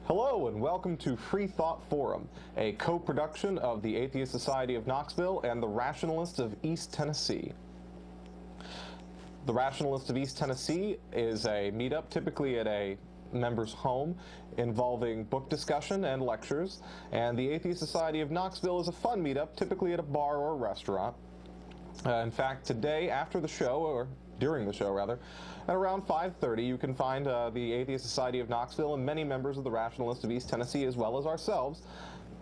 Hello and welcome to Freethought Forum, a co-production of the Atheist Society of Knoxville and the Rationalists of East Tennessee. The Rationalists of East Tennessee is a meetup typically at a member's home involving book discussion and lectures, and the Atheist Society of Knoxville is a fun meetup typically at a bar or a restaurant. In fact, today after the show, or during the show rather, at around 5:30 you can find the Atheist Society of Knoxville and many members of the Rationalists of East Tennessee, as well as ourselves,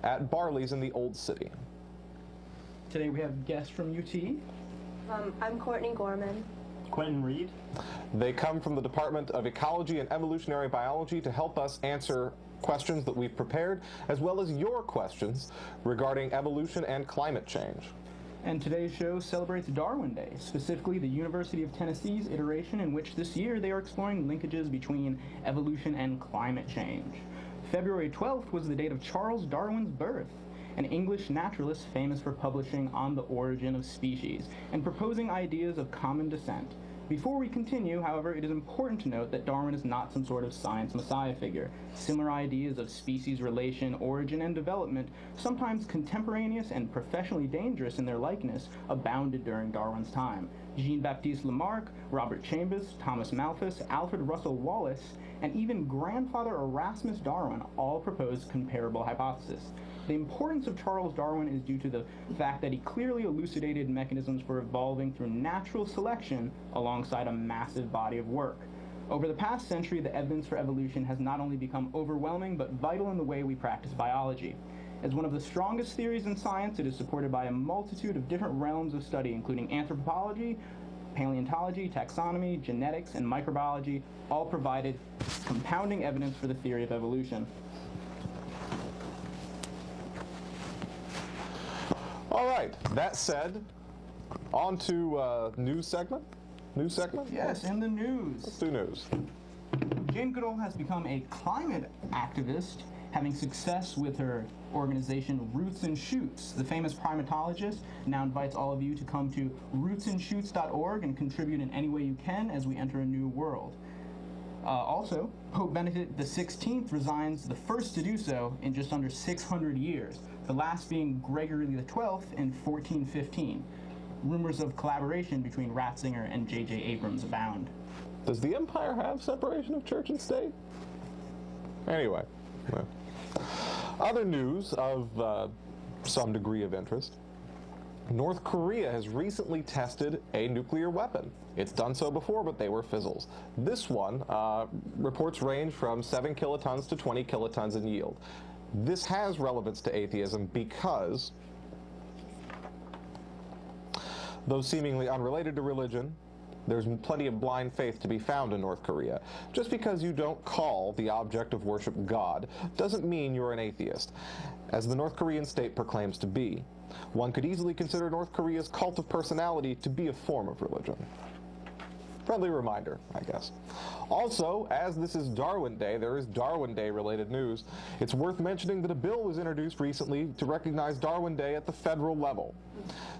at Barley's in the Old City. Today we have guests from UT. I'm Courtney Gorman. Quentin Reed. They come from the Department of Ecology and Evolutionary Biology to help us answer questions that we've prepared, as well as your questions regarding evolution and climate change. And today's show celebrates Darwin Day, specifically the University of Tennessee's iteration in which this year they are exploring linkages between evolution and climate change. February 12th was the date of Charles Darwin's birth, an English naturalist famous for publishing On the Origin of Species and proposing ideas of common descent. Before we continue, however, it is important to note that Darwin is not some sort of science messiah figure. Similar ideas of species relation, origin, and development, sometimes contemporaneous and professionally dangerous in their likeness, abounded during Darwin's time. Jean-Baptiste Lamarck, Robert Chambers, Thomas Malthus, Alfred Russel Wallace, and even grandfather Erasmus Darwin all proposed comparable hypotheses. The importance of Charles Darwin is due to the fact that he clearly elucidated mechanisms for evolving through natural selection alongside a massive body of work. Over the past century, the evidence for evolution has not only become overwhelming, but vital in the way we practice biology. As one of the strongest theories in science, it is supported by a multitude of different realms of study, including anthropology, paleontology, taxonomy, genetics, and microbiology, all provided compounding evidence for the theory of evolution. All right, that said, on to news segment. News segment? Yes, in the news. Let's do news. Jane Goodall has become a climate activist, having success with her organization Roots and Shoots. The famous primatologist now invites all of you to come to rootsandshoots.org and contribute in any way you can as we enter a new world. Also, Pope Benedict XVI resigns, the first to do so in just under 600 years, the last being Gregory XII in 1415. Rumors of collaboration between Ratzinger and J.J. Abrams abound. Does the empire have separation of church and state? Anyway, other news of some degree of interest. North Korea has recently tested a nuclear weapon. It's done so before, but they were fizzles. This one, reports range from 7 kilotons to 20 kilotons in yield. This has relevance to atheism because, though seemingly unrelated to religion, there's plenty of blind faith to be found in North Korea. Just because you don't call the object of worship God doesn't mean you're an atheist, as the North Korean state proclaims to be. One could easily consider North Korea's cult of personality to be a form of religion. Friendly reminder, I guess. Also, as this is Darwin Day, there is Darwin Day related news. It's worth mentioning that a bill was introduced recently to recognize Darwin Day at the federal level.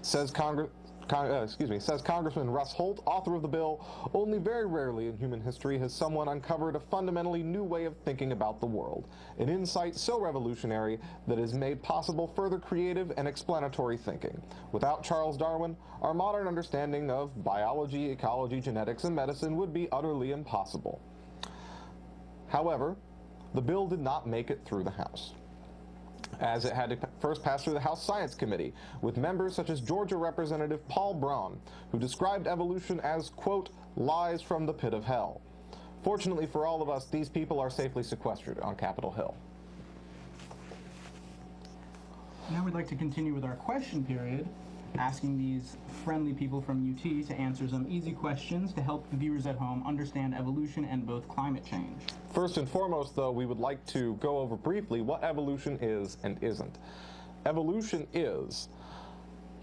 Says Congressman Russ Holt, author of the bill, only very rarely in human history has someone uncovered a fundamentally new way of thinking about the world, an insight so revolutionary that has made possible further creative and explanatory thinking. Without Charles Darwin, our modern understanding of biology, ecology, genetics, and medicine would be utterly impossible. However, the bill did not make it through the House, as it had to first pass through the House Science Committee, with members such as Georgia Representative Paul Braun, who described evolution as, quote, lies from the pit of hell. Fortunately for all of us, these people are safely sequestered on Capitol Hill. Now we'd like to continue with our question period, asking these friendly people from UT to answer some easy questions to help the viewers at home understand evolution and both climate change. First and foremost, though, we would like to go over briefly what evolution is and isn't. Evolution is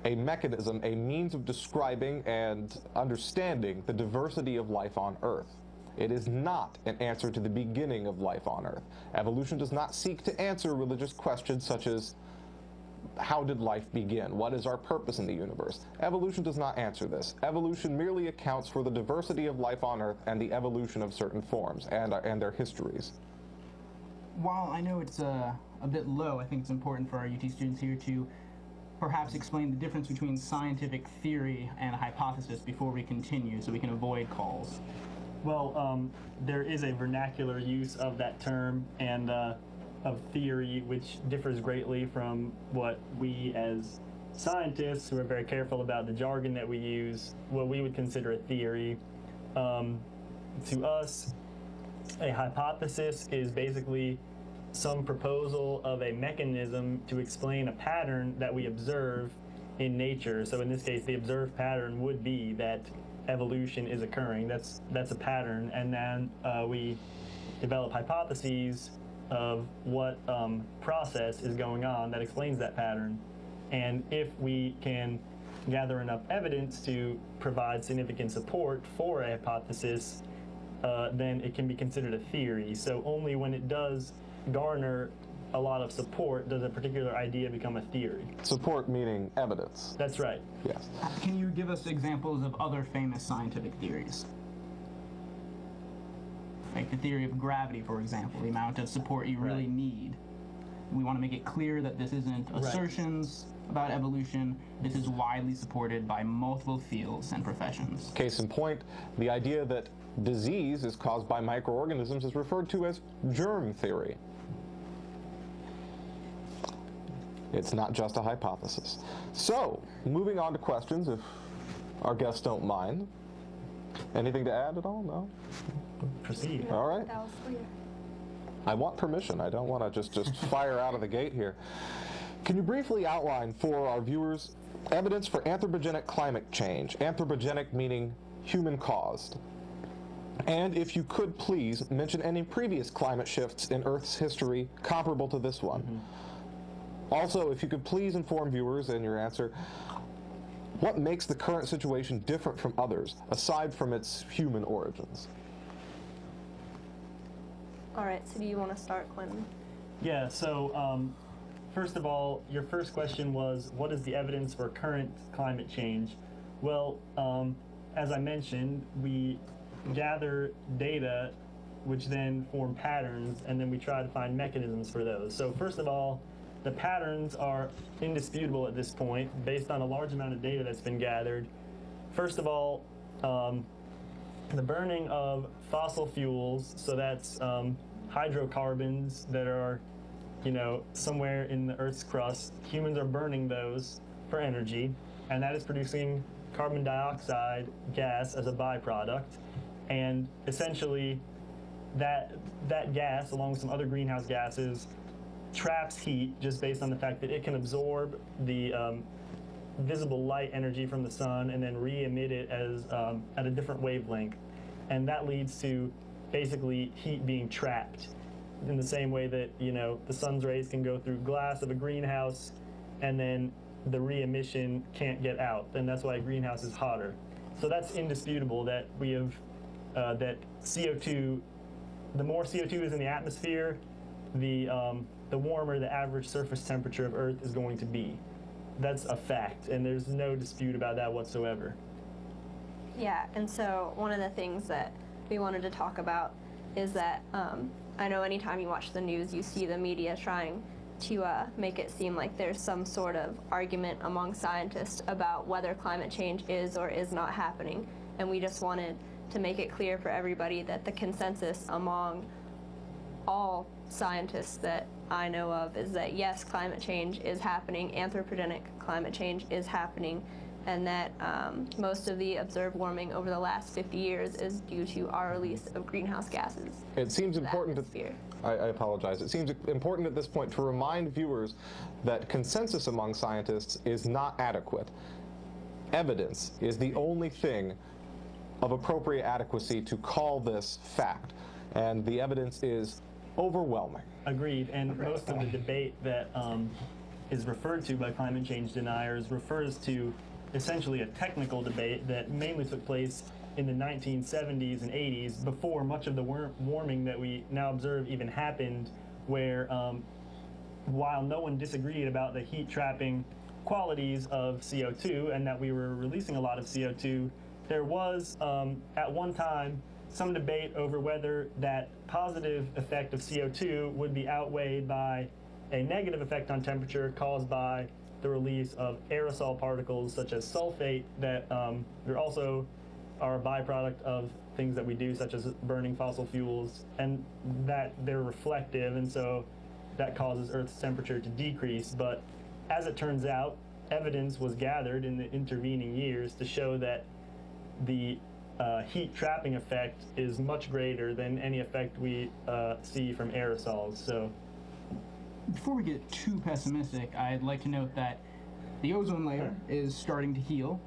a mechanism, a means of describing and understanding the diversity of life on Earth. It is not an answer to the beginning of life on Earth. Evolution does not seek to answer religious questions such as, how did life begin? What is our purpose in the universe? Evolution does not answer this. Evolution merely accounts for the diversity of life on Earth and the evolution of certain forms and their histories. while I know it's a bit low, I think it's important for our UT students here to perhaps explain the difference between scientific theory and hypothesis before we continue, so we can avoid calls. Well, there is a vernacular use of that term and of theory, which differs greatly from what we as scientists, who are very careful about the jargon that we use, what we would consider a theory. To us, a hypothesis is basically some proposal of a mechanism to explain a pattern that we observe in nature. So in this case, the observed pattern would be that evolution is occurring. That's a pattern, and then we develop hypotheses of what process is going on that explains that pattern. And if we can gather enough evidence to provide significant support for a hypothesis, then it can be considered a theory. So only when it does garner a lot of support does a particular idea become a theory. Support meaning evidence. That's right. Yes. Can you give us examples of other famous scientific theories? Like the theory of gravity, for example, the amount of support you really need. We want to make it clear that this isn't assertions about evolution. This is widely supported by multiple fields and professions. Case in point, the idea that disease is caused by microorganisms is referred to as germ theory. It's not just a hypothesis. So, moving on to questions, if our guests don't mind. Anything to add at all? No? Proceed. All right. That was clear. I want permission. I don't want to just fire out of the gate here. Can you briefly outline for our viewers evidence for anthropogenic climate change? Anthropogenic meaning human-caused. And if you could please mention any previous climate shifts in Earth's history comparable to this one. Also, if you could please inform viewers in your answer, what makes the current situation different from others, aside from its human origins? All right, so do you want to start, Quentin? Yeah, so first of all, your first question was, what is the evidence for current climate change? Well, as I mentioned, we gather data which then form patterns, and then we try to find mechanisms for those. So first of all, the patterns are indisputable at this point based on a large amount of data that's been gathered. First of all, the burning of fossil fuels, so that's hydrocarbons that are, somewhere in the Earth's crust. Humans are burning those for energy, and that is producing carbon dioxide gas as a byproduct. And essentially, that gas, along with some other greenhouse gases, traps heat just based on the fact that it can absorb the visible light energy from the sun and then re-emit it as at a different wavelength. And that leads to basically heat being trapped in the same way that, the sun's rays can go through glass of a greenhouse and then the re-emission can't get out. And that's why a greenhouse is hotter. So that's indisputable that we have, that CO2, the more CO2 is in the atmosphere, the warmer the average surface temperature of Earth is going to be. That's a fact, and there's no dispute about that whatsoever. Yeah, and so one of the things that we wanted to talk about is that I know anytime you watch the news, you see the media trying to make it seem like there's some sort of argument among scientists about whether climate change is or is not happening. And we just wanted to make it clear for everybody that the consensus among all scientists that I know of is that yes, climate change is happening, anthropogenic climate change is happening, and that most of the observed warming over the last 50 years is due to our release of greenhouse gases. It seems important I apologize. It seems important at this point to remind viewers that consensus among scientists is not adequate. Evidence is the only thing of appropriate adequacy to call this fact, and the evidence is overwhelming. Agreed, and most of the debate that is referred to by climate change deniers refers to essentially a technical debate that mainly took place in the 1970s and 80s, before much of the warming that we now observe even happened, where while no one disagreed about the heat trapping qualities of CO2 and that we were releasing a lot of CO2, there was at one time some debate over whether that positive effect of CO2 would be outweighed by a negative effect on temperature caused by the release of aerosol particles such as sulfate that there also are a byproduct of things that we do, such as burning fossil fuels, and that they're reflective, and so that causes Earth's temperature to decrease. But as it turns out, evidence was gathered in the intervening years to show that the heat trapping effect is much greater than any effect we see from aerosols. So, before we get too pessimistic, I'd like to note that the ozone layer is starting to heal.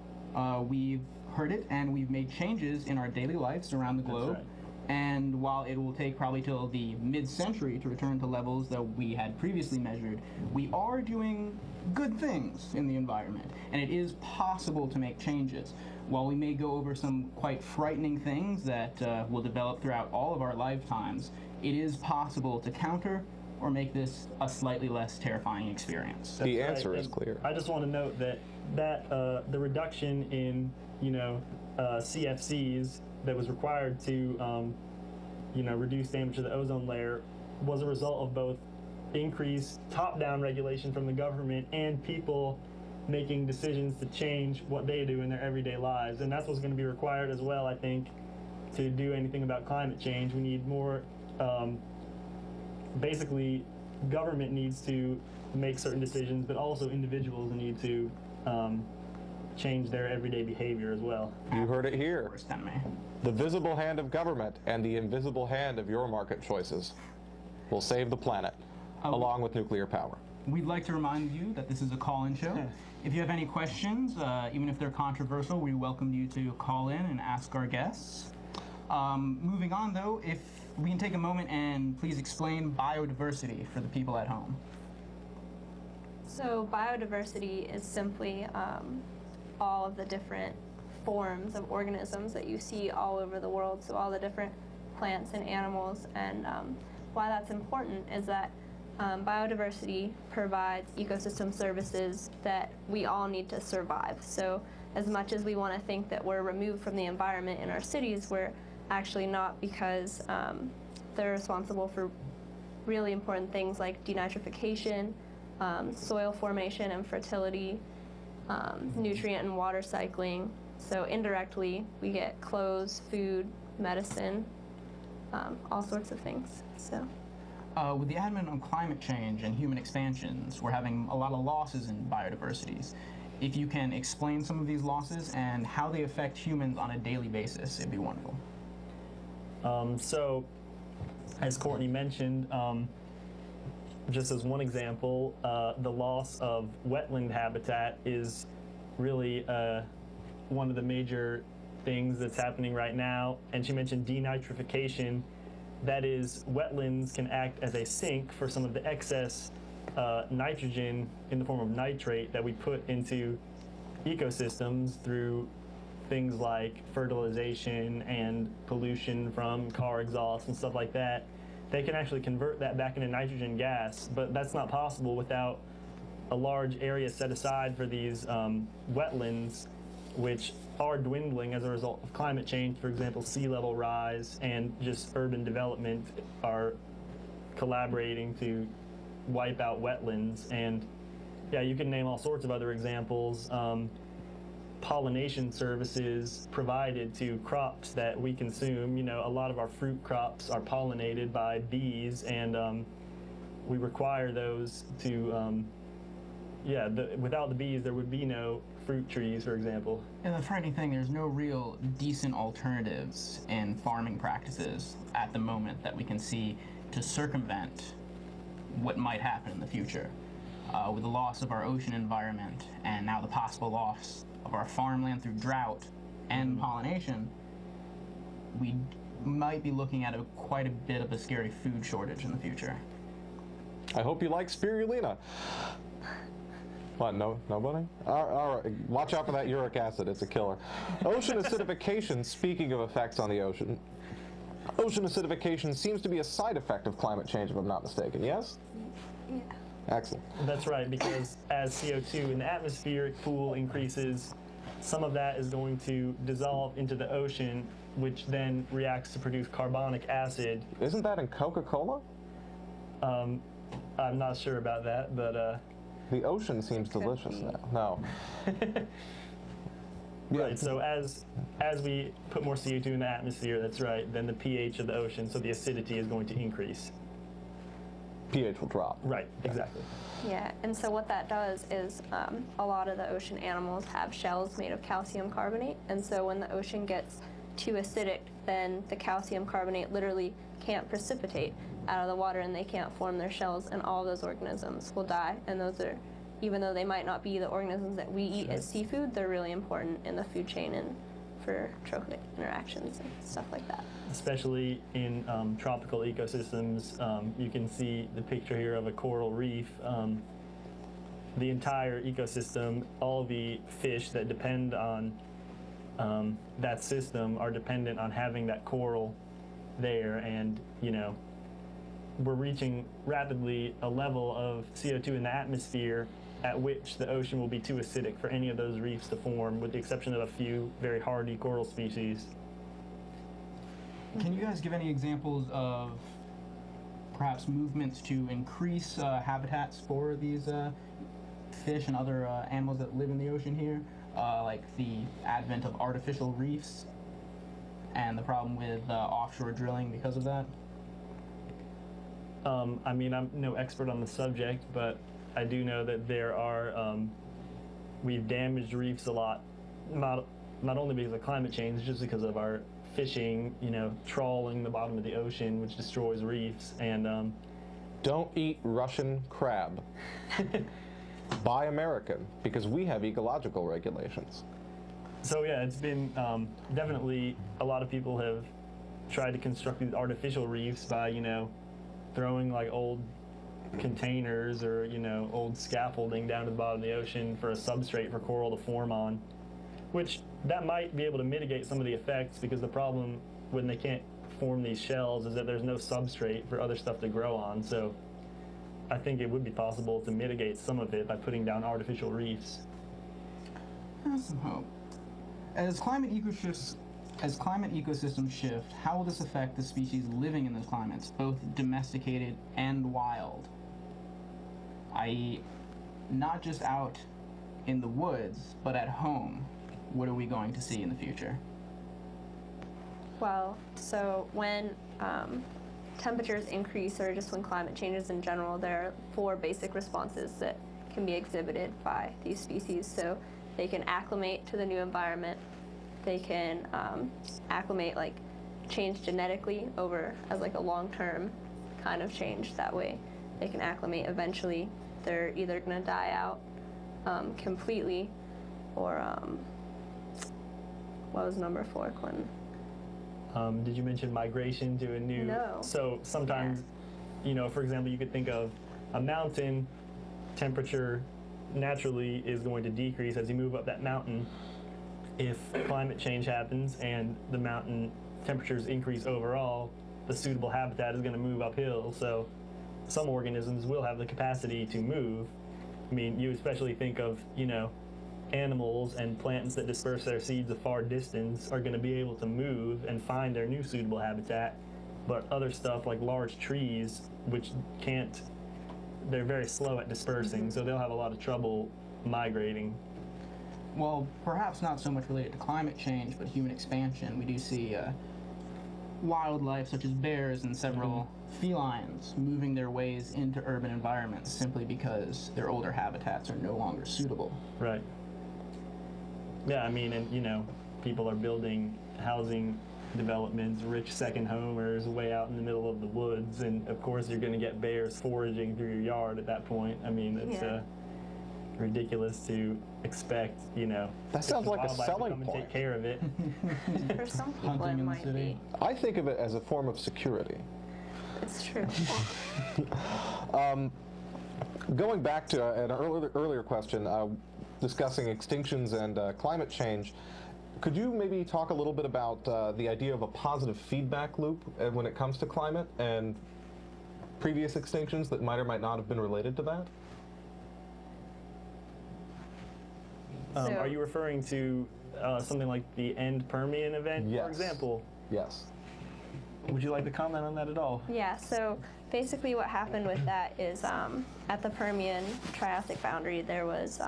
We've heard it, and we've made changes in our daily lives around the globe. That's right. And while it will take probably till the mid-century to return to levels that we had previously measured, we are doing good things in the environment, and it is possible to make changes. While we may go over some quite frightening things that will develop throughout all of our lifetimes, it is possible to counter or make this a slightly less terrifying experience. The answer is And clear. I just want to note that the reduction in CFCs that was required to reduce damage to the ozone layer was a result of both increased top-down regulation from the government and people making decisions to change what they do in their everyday lives. And that's what's going to be required as well, I think, to do anything about climate change. We need more, basically, government needs to make certain decisions, but also individuals need to change their everyday behavior as well. You heard it here. Worst enemy. The visible hand of government and the invisible hand of your market choices will save the planet, along with nuclear power. We'd like to remind you that this is a call-in show. If you have any questions, even if they're controversial, we welcome you to call in and ask our guests. Moving on, though, if we can take a moment and please explain biodiversity for the people at home. So biodiversity is simply all of the different forms of organisms that you see all over the world, so all the different plants and animals. And why that's important is that biodiversity provides ecosystem services that we all need to survive. So as much as we want to think that we're removed from the environment in our cities, we're actually not, because they're responsible for really important things like denitrification, soil formation and fertility, nutrient and water cycling. So indirectly, we get clothes, food, medicine, all sorts of things. So. With the advent of climate change and human expansions, we're having a lot of losses in biodiversities. If you can explain some of these losses and how they affect humans on a daily basis, it'd be wonderful. So, as Courtney mentioned, just as one example, the loss of wetland habitat is really one of the major things that's happening right now. And she mentioned denitrification. That is, wetlands can act as a sink for some of the excess nitrogen in the form of nitrate that we put into ecosystems through things like fertilization and pollution from car exhaust and stuff like that. They can actually convert that back into nitrogen gas, but that's not possible without a large area set aside for these wetlands, which are dwindling as a result of climate change. For example, sea level rise and just urban development are collaborating to wipe out wetlands. And yeah, you can name all sorts of other examples. Pollination services provided to crops that we consume. You know, a lot of our fruit crops are pollinated by bees, and we require those to, without the bees, there would be no fruit trees, for example. And the frightening thing, there's no real decent alternatives in farming practices at the moment that we can see to circumvent what might happen in the future. With the loss of our ocean environment and now the possible loss of our farmland through drought and pollination, we might be looking at quite a bit of a scary food shortage in the future. I hope you like spirulina. What, no, nobody? All right, watch out for that uric acid, it's a killer. Ocean acidification, speaking of effects on the ocean, ocean acidification seems to be a side effect of climate change, if I'm not mistaken, yes? Yeah. Excellent. That's right, because as CO2 in the atmospheric pool increases, some of that is going to dissolve into the ocean, which then reacts to produce carbonic acid. Isn't that in Coca-Cola? I'm not sure about that, but The ocean seems delicious now. No. Yeah. right. So as we put more CO2 in the atmosphere, that's right, then the pH of the ocean, so the acidity is going to increase. pH will drop. Right. Exactly. Yeah, and so what that does is a lot of the ocean animals have shells made of calcium carbonate, and so when the ocean gets too acidic, then the calcium carbonate literally can't precipitate out of the water and they can't form their shells, and all those organisms will die. And those are, even though they might not be the organisms that we eat as seafood, they're really important in the food chain and for trophic interactions and stuff like that. Especially in tropical ecosystems, you can see the picture here of a coral reef. The entire ecosystem, all the fish that depend on that system are dependent on having that coral there, and we're reaching rapidly a level of CO2 in the atmosphere at which the ocean will be too acidic for any of those reefs to form, with the exception of a few very hardy coral species. Can you guys give any examples of perhaps movements to increase habitats for these fish and other animals that live in the ocean here? Like the advent of artificial reefs and the problem with offshore drilling because of that? I mean, I'm no expert on the subject, but I do know that there are, we've damaged reefs a lot, not only because of climate change, just because of our fishing, trawling the bottom of the ocean, which destroys reefs. And Don't eat Russian crab. Buy American, because we have ecological regulations. so yeah, it's been definitely, a lot of people have tried to construct these artificial reefs by, throwing like old containers or old scaffolding down to the bottom of the ocean for a substrate for coral to form on, which that might be able to mitigate some of the effects, because the problem when they can't form these shells is that there's no substrate for other stuff to grow on. So I think it would be possible to mitigate some of it by putting down artificial reefs. There's some hope. As climate ecosystems shift, how will this affect the species living in those climates, both domesticated and wild? I.e., not just out in the woods, but at home. What are we going to see in the future? Well, so when temperatures increase, or just when climate changes in general, there are 4 basic responses that can be exhibited by these species. So they can acclimate to the new environment. They can acclimate, like change genetically over as like a long-term kind of change. That way they can acclimate eventually. They're either going to die out completely, or what was number 4, Quentin? Did you mention migration to a new? No. So sometimes, for example, you could think of a mountain temperature naturally is going to decrease as you move up that mountain. If climate change happens and the mountain temperatures increase overall, the suitable habitat is going to move uphill. So some organisms will have the capacity to move. I mean, you especially think of, animals and plants that disperse their seeds a far distance are going to be able to move and find their new suitable habitat. But other stuff like large trees, which can't, they're very slow at dispersing, so they'll have a lot of trouble migrating. Well, perhaps not so much related to climate change, but human expansion. We do see wildlife such as bears and several felines moving their ways into urban environments simply because their older habitats are no longer suitable. Right. Yeah, I mean, and people are building housing developments, rich second homers way out in the middle of the woods, and of course you're going to get bears foraging through your yard at that point. I mean, it's ridiculous to expect, That sounds like a selling come and point. take care of it. For some people Hunting it in the might city. be. I think of it as a form of security. It's true. Going back to an earlier question, discussing extinctions and climate change, could you maybe talk a little bit about the idea of a positive feedback loop when it comes to climate and previous extinctions that might or might not have been related to that? So- Are you referring to something like the end Permian event, Yes. for example. Yes. Would you like to comment on that at all? Yeah, so basically what happened with that is at the Permian Triassic boundary, there was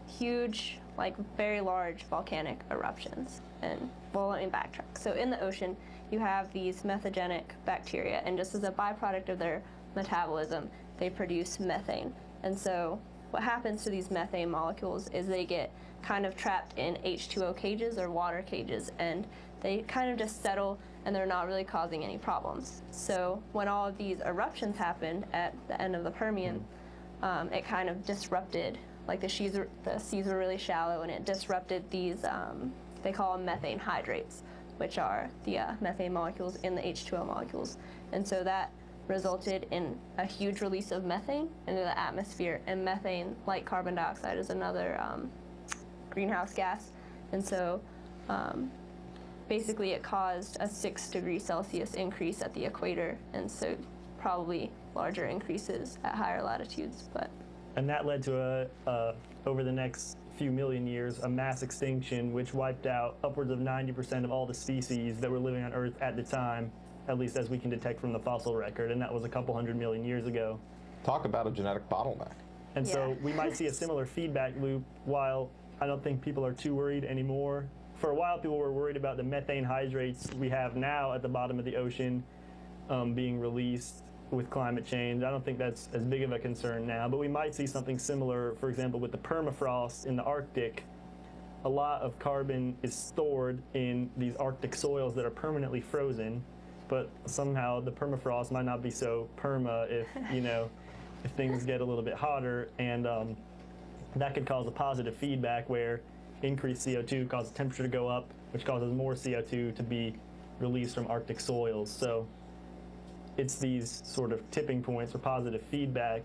huge, like very large volcanic eruptions. And, well, let me backtrack. So in the ocean, you have these methagenic bacteria, and just as a byproduct of their metabolism, they produce methane. And so what happens to these methane molecules is they get kind of trapped in H2O cages or water cages, and they kind of just settle, and they're not really causing any problems. So when all of these eruptions happened at the end of the Permian, it kind of disrupted, like the seas were really shallow, and it disrupted these, they call them methane hydrates, which are the methane molecules in the H2O molecules. And so that resulted in a huge release of methane into the atmosphere, and methane, like carbon dioxide, is another greenhouse gas. And so basically it caused a 6 degrees Celsius increase at the equator, and so probably larger increases at higher latitudes. And that led to over the next few million years, a mass extinction which wiped out upwards of 90% of all the species that were living on Earth at the time, at least as we can detect from the fossil record, and that was a couple 100 million years ago. Talk about a genetic bottleneck. And so we might see a similar feedback loop. While I don't think people are too worried anymore, for a while people were worried about the methane hydrates we have now at the bottom of the ocean being released with climate change. I don't think that's as big of a concern now, but we might see something similar, for example, with the permafrost in the Arctic. A lot of carbon is stored in these Arctic soils that are permanently frozen, but somehow the permafrost might not be so perma if, if things get a little bit hotter, and that could cause a positive feedback where increased CO2 causes temperature to go up, which causes more CO2 to be released from Arctic soils. So it's these sort of tipping points or positive feedback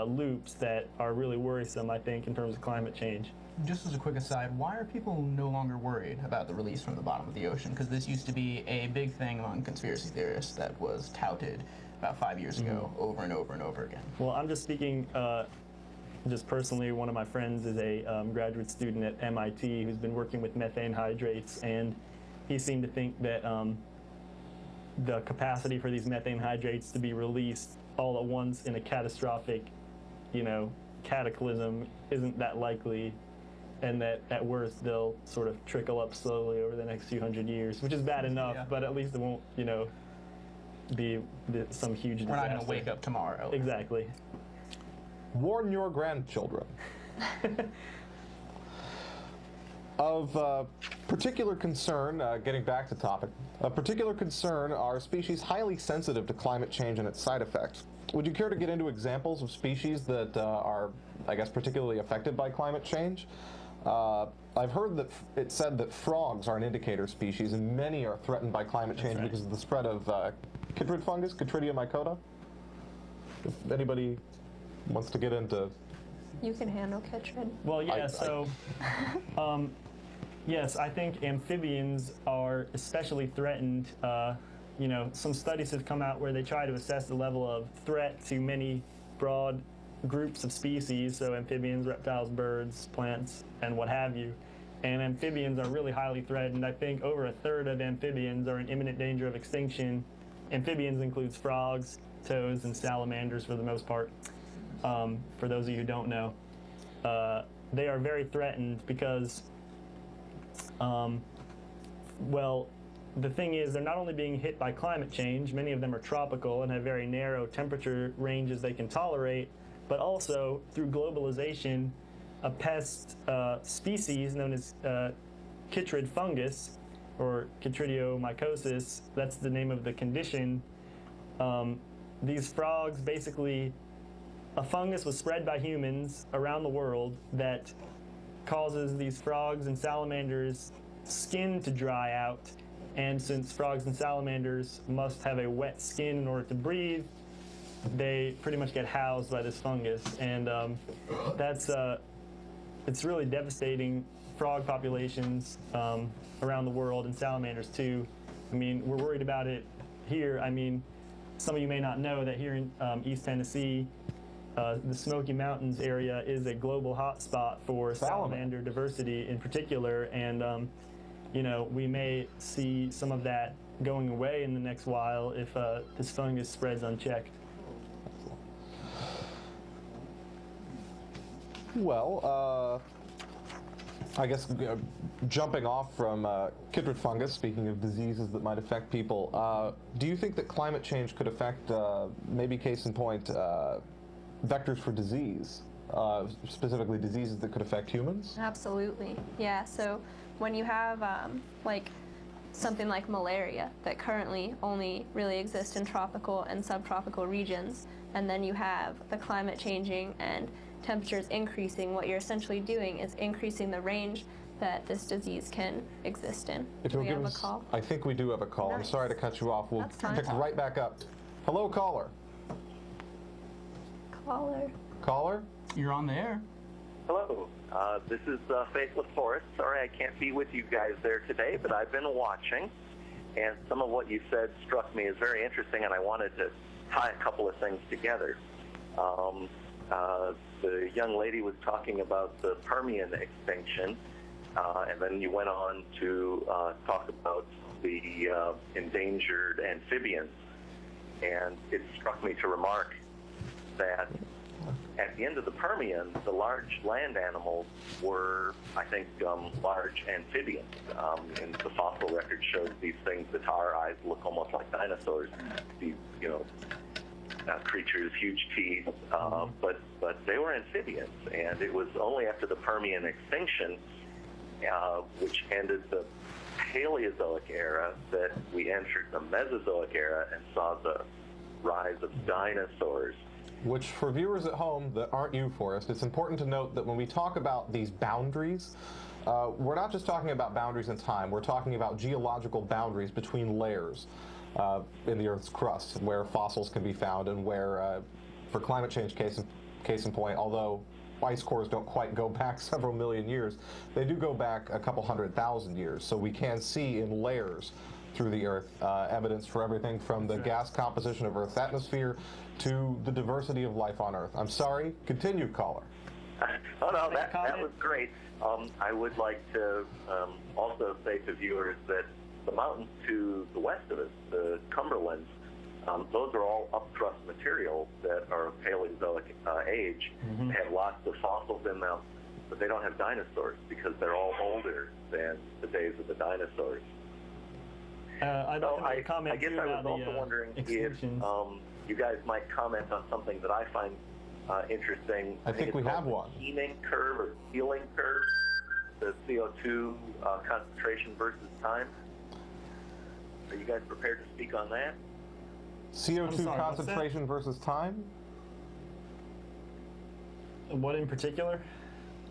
loops that are really worrisome, I think, in terms of climate change. Just as a quick aside, why are people no longer worried about the release from the bottom of the ocean? Because this used to be a big thing among conspiracy theorists that was touted about 5 years ago over and over and over again. Well, I'm just speaking just personally. One of my friends is a graduate student at MIT who's been working with methane hydrates, and he seemed to think that the capacity for these methane hydrates to be released all at once in a catastrophic, cataclysm isn't that likely, and that at worst they'll sort of trickle up slowly over the next few hundred years, which is bad enough, but at least it won't, be some huge disaster. We're not going to wake up tomorrow. Exactly. Warn your grandchildren. Of particular concern, getting back to topic, of particular concern are species highly sensitive to climate change and its side effects. Would you care to get into examples of species that are, I guess, particularly affected by climate change? I've heard that it said that frogs are an indicator species, and many are threatened by climate change because of the spread of chytrid fungus, Chytridia mycota. If anybody wants to get into... You can handle chytrid. Well, yeah, yes, I think amphibians are especially threatened. Some studies have come out where they try to assess the level of threat to many broad groups of species, so amphibians, reptiles, birds, plants, and what have you. And amphibians are really highly threatened. I think over a third of amphibians are in imminent danger of extinction. Amphibians includes frogs, toads, and salamanders for the most part. For those of you who don't know, they are very threatened because, well, the thing is, they're not only being hit by climate change, many of them are tropical and have very narrow temperature ranges they can tolerate, but also through globalization, a pest species known as chytrid fungus, or chytridiomycosis, that's the name of the condition. These frogs, basically, a fungus was spread by humans around the world that causes these frogs and salamanders' skin to dry out. And since frogs and salamanders must have a wet skin in order to breathe, they pretty much get housed by this fungus. And it's really devastating frog populations around the world, and salamanders too. I mean, we're worried about it here. I mean, some of you may not know that here in East Tennessee, the Smoky Mountains area is a global hotspot for salamander diversity in particular, and you know, we may see some of that going away in the next while if this fungus spreads unchecked. Well, I guess jumping off from chytrid fungus, speaking of diseases that might affect people, do you think that climate change could affect, maybe case in point, vectors for disease, specifically diseases that could affect humans? Absolutely, yeah. So when you have like something like malaria that currently only really exists in tropical and subtropical regions, and then you have the climate changing and temperatures increasing, what you're essentially doing is increasing the range that this disease can exist in. Do we have a call? I think we do have a call. Nice. I'm sorry to cut you off. We'll That's fine. pick right back up. Hello, caller. Caller. Caller? You're on the air. Hello, this is Faithless Forrest. Sorry I can't be with you guys there today, but I've been watching, and some of what you said struck me as very interesting, and I wanted to tie a couple of things together. The young lady was talking about the Permian extinction, and then you went on to talk about the endangered amphibians, and it struck me to remark that at the end of the Permian, the large land animals were, I think, large amphibians. And the fossil record shows these things, the tar eyes look almost like dinosaurs. These, you know, creatures, huge teeth, but they were amphibians. And it was only after the Permian extinction, which ended the Paleozoic era, that we entered the Mesozoic era and saw the rise of dinosaurs. Which, for viewers at home that aren't you, Forrest, it's important to note that when we talk about these boundaries, we're not just talking about boundaries in time, we're talking about geological boundaries between layers in the Earth's crust, where fossils can be found, and where, for climate change case in point, although ice cores don't quite go back several million years, they do go back a couple 100,000 years, so we can see in layers through the Earth evidence for everything from the gas composition of Earth's atmosphere to the diversity of life on Earth. I'm sorry, continue, caller. Oh no, that was great. I would like to also say to viewers that the mountains to the west of us, the Cumberlands, those are all upthrust materials that are of Paleozoic age. Mm-hmm. They have lots of fossils in them, but they don't have dinosaurs because they're all older than the days of the dinosaurs. I'd So like to comment I guess too I was about also the wondering if extinctions. you guys might comment on something that I find interesting. I think it's we called have one. the Keening curve or Keeling curve, the CO2 concentration versus time. Are you guys prepared to speak on that? CO2 I'm sorry, what's concentration versus time? What in particular?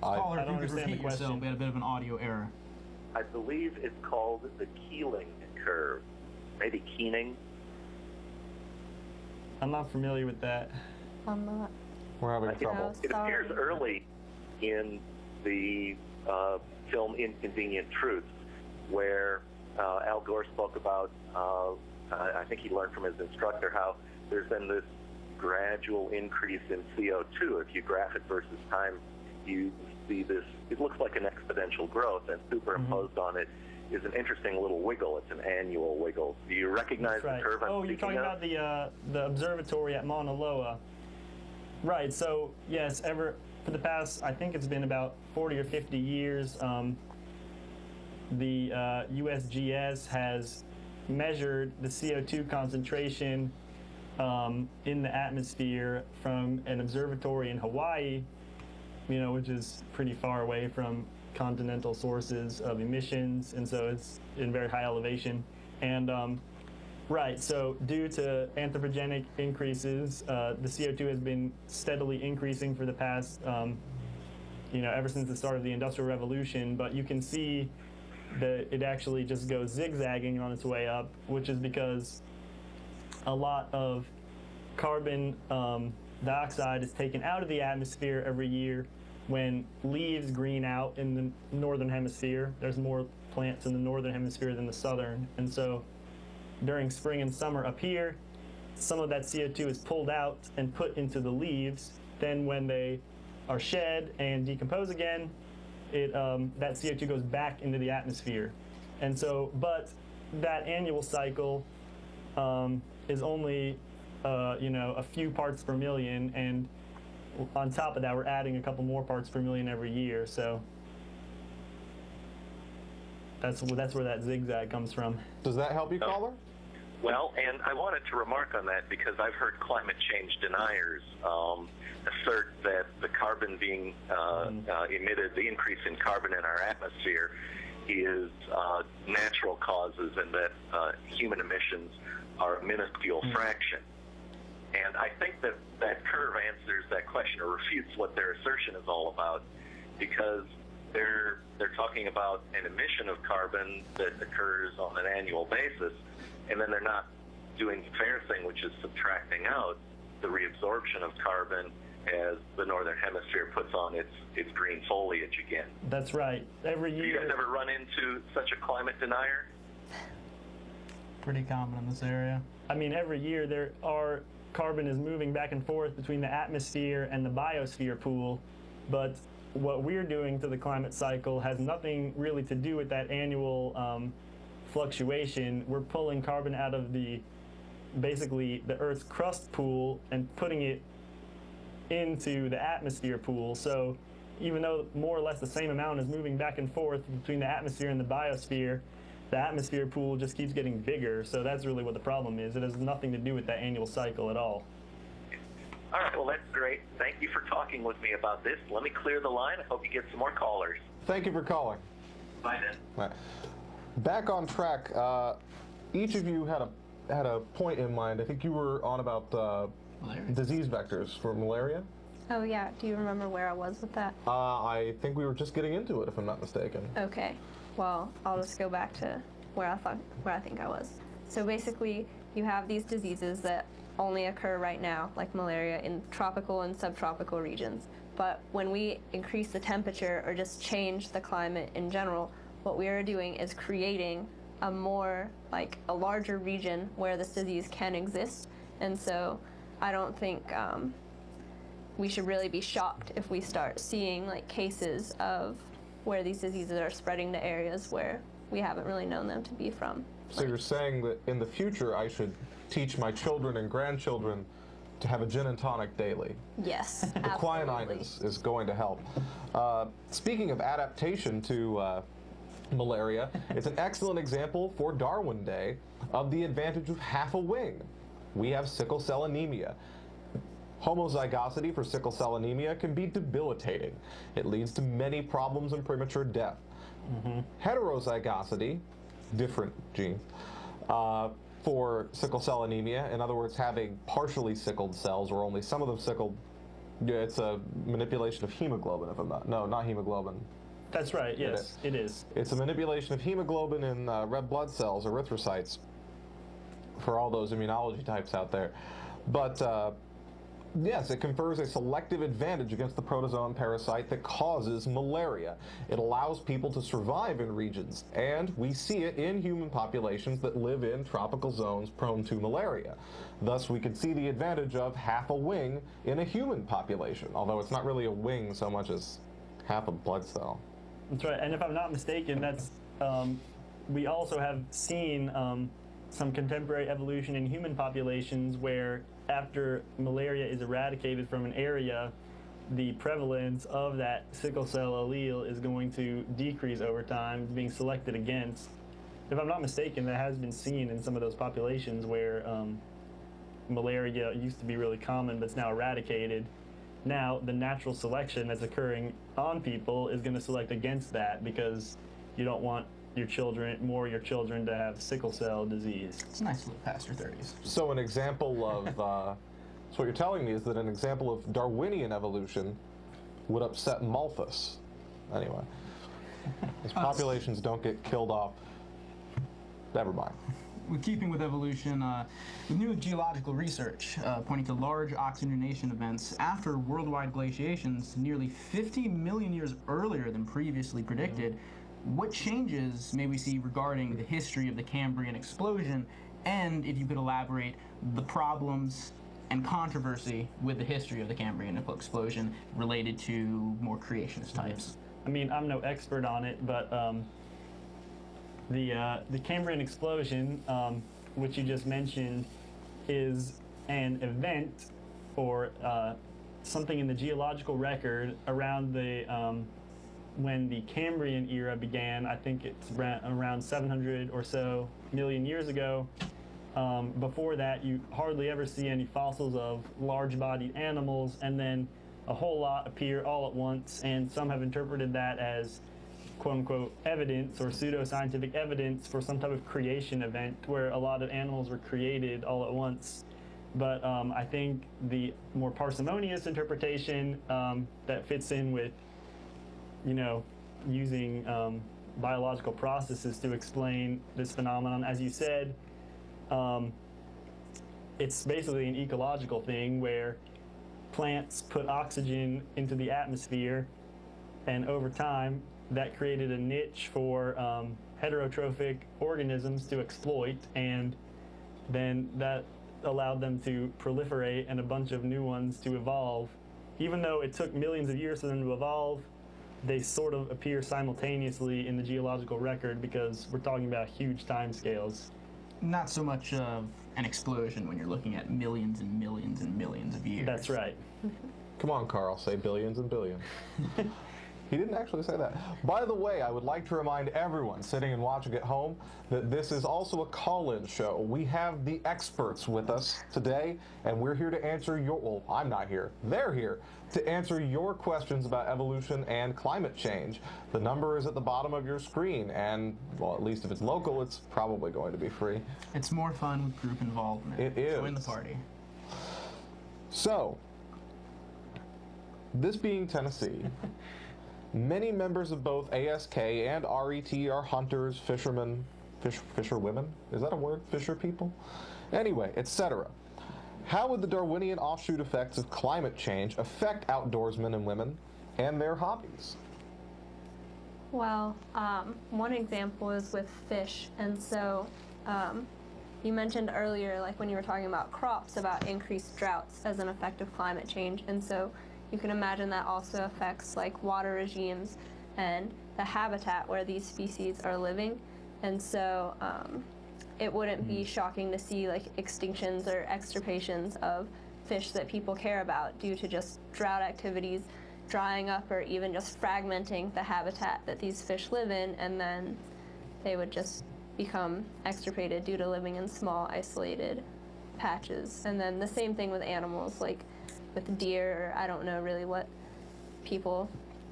Caller, I if don't you could understand the repeat yourself, question. we had a bit of an audio error. I believe it's called the Keeling curve. Maybe Keening. I'm not familiar with that. I'm not. We're having I think trouble. it appears Sorry. early in the film Inconvenient Truths, where Al Gore spoke about, I think he learned from his instructor how there's been this gradual increase in CO2. If you graph it versus time, you see this, it looks like an exponential growth, and superimposed on it is an interesting little wiggle. It's an annual wiggle. Do you recognize That's right. the curve I'm Oh, you're speaking talking of? about the observatory at Mauna Loa. Right, so yes, for the past, I think it's been about 40 or 50 years, the USGS has measured the CO2 concentration in the atmosphere from an observatory in Hawaii, you know, which is pretty far away from continental sources of emissions, and so it's in very high elevation. And right, so due to anthropogenic increases, the CO2 has been steadily increasing for the past, you know, ever since the start of the Industrial Revolution. But you can see that it actually just goes zigzagging on its way up, which is because a lot of carbon dioxide is taken out of the atmosphere every year when leaves green out in the northern hemisphere. There's more plants in the northern hemisphere than the southern, and so during spring and summer up here, some of that CO2 is pulled out and put into the leaves then when they are shed and decompose again, that CO2 goes back into the atmosphere. And so, but that annual cycle is only a few parts per million, and on top of that, we're adding a couple more parts per million every year. So that's where that zigzag comes from. Does that help you, caller? Well, and I wanted to remark on that because I've heard climate change deniers assert that the carbon being emitted, the increase in carbon in our atmosphere, is natural causes, and that human emissions are a minuscule fraction. And I think that that curve answers that question or refutes what their assertion is all about, because they're talking about an emission of carbon that occurs on an annual basis, and then they're not doing the fair thing, which is subtracting out the reabsorption of carbon as the northern hemisphere puts on its green foliage again. That's right. Every year. Do you guys ever run into such a climate denier? Pretty common in this area. I mean, every year carbon is moving back and forth between the atmosphere and the biosphere pool, but what we're doing to the climate cycle has nothing really to do with that annual fluctuation. We're pulling carbon out of basically the Earth's crust pool and putting it into the atmosphere pool. So even though more or less the same amount is moving back and forth between the atmosphere and the atmosphere pool just keeps getting bigger. So that's really what the problem is. It has nothing to do with that annual cycle at all. All right, well, that's great. Thank you for talking with me about this. Let me clear the line. I hope you get some more callers. Thank you for calling. Bye then. Right. Back on track. Each of you had a point in mind. I think you were on about disease vectors for malaria. Oh yeah, do you remember where I was with that? I think we were just getting into it, if I'm not mistaken. Okay, well, I'll just go back to where I think I was. So basically, you have these diseases that only occur right now, like malaria, in tropical and subtropical regions. But when we increase the temperature or just change the climate in general, what we are doing is creating a larger region where this disease can exist. And so I don't think we should really be shocked if we start seeing cases of where these diseases are spreading to areas where we haven't really known them to be from. So you're saying that in the future I should teach my children and grandchildren to have a gin and tonic daily? Yes, The absolutely. quinine is going to help. Speaking of adaptation to malaria, it's an excellent example for Darwin Day of the advantage of half a wing. We have sickle cell anemia. Homozygosity for sickle cell anemia can be debilitating. It leads to many problems and premature death. Heterozygosity, different gene, for sickle cell anemia, in other words, having partially sickled cells or only some of them sickled, it's a manipulation of hemoglobin, if I'm not hemoglobin. That's right, yes, it is. It's a manipulation of hemoglobin in red blood cells, erythrocytes, for all those immunology types out there. But yes, it confers a selective advantage against the protozoan parasite that causes malaria. It allows people to survive in regions, and we see it in human populations that live in tropical zones prone to malaria. Thus, we can see the advantage of half a wing in a human population, although it's not really a wing so much as half a blood cell. That's right, and if I'm not mistaken, that's we also have seen some contemporary evolution in human populations where after malaria is eradicated from an area, the prevalence of that sickle cell allele is going to decrease over time, being selected against. If I'm not mistaken, that has been seen in some of those populations where malaria used to be really common but it's now eradicated. Now the natural selection that's occurring on people is going to select against that because you don't want your children to have sickle cell disease. It's nice to live past your 30s. So an example of, so what you're telling me is that an example of Darwinian evolution would upset Malthus. Anyway, as populations don't get killed off, never mind. Keeping with evolution, with new geological research pointing to large oxygenation events after worldwide glaciations nearly 50 million years earlier than previously predicted, what changes may we see regarding the history of the Cambrian explosion, and if you could elaborate the problems and controversy with the history of the Cambrian explosion related to more creationist types. I mean, I'm no expert on it, but the Cambrian explosion, which you just mentioned, is an event or something in the geological record around the when the Cambrian era began. I think it's around 700 or so million years ago. Before that, you hardly ever see any fossils of large-bodied animals, and then a whole lot appear all at once, and some have interpreted that as quote-unquote evidence or pseudo-scientific evidence for some type of creation event where a lot of animals were created all at once. But I think the more parsimonious interpretation that fits in with, you know, using biological processes to explain this phenomenon, as you said, it's basically an ecological thing where plants put oxygen into the atmosphere, and over time that created a niche for heterotrophic organisms to exploit, and then that allowed them to proliferate and a bunch of new ones to evolve. Even though it took millions of years for them to evolve, they sort of appear simultaneously in the geological record because we're talking about huge time scales. Not so much of an explosion when you're looking at millions and millions and millions of years. That's right. Come on, Carl, say billions and billions. He didn't actually say that. By the way, I would like to remind everyone sitting and watching at home that this is also a call-in show. We have the experts with us today, and we're here to answer your, well, I'm not here, they're here to answer your questions about evolution and climate change. The number is at the bottom of your screen, and, well, at least if it's local, it's probably going to be free. It's more fun with group involvement. It is. Join the party. So, this being Tennessee, many members of both ASK and RET are hunters, fishermen, fisherwomen? Is that a word? Fisher people? Anyway, etc. How would the Darwinian offshoot effects of climate change affect outdoorsmen and women and their hobbies? Well, one example is with fish, and so you mentioned earlier, like when you were talking about crops, about increased droughts as an effect of climate change, and so you can imagine that also affects like water regimes and the habitat where these species are living, and so it wouldn't be shocking to see like extinctions or extirpations of fish that people care about due to just drought activities drying up or even just fragmenting the habitat that these fish live in, and then they would just become extirpated due to living in small isolated patches. And then the same thing with animals, like with deer, or I don't know really what people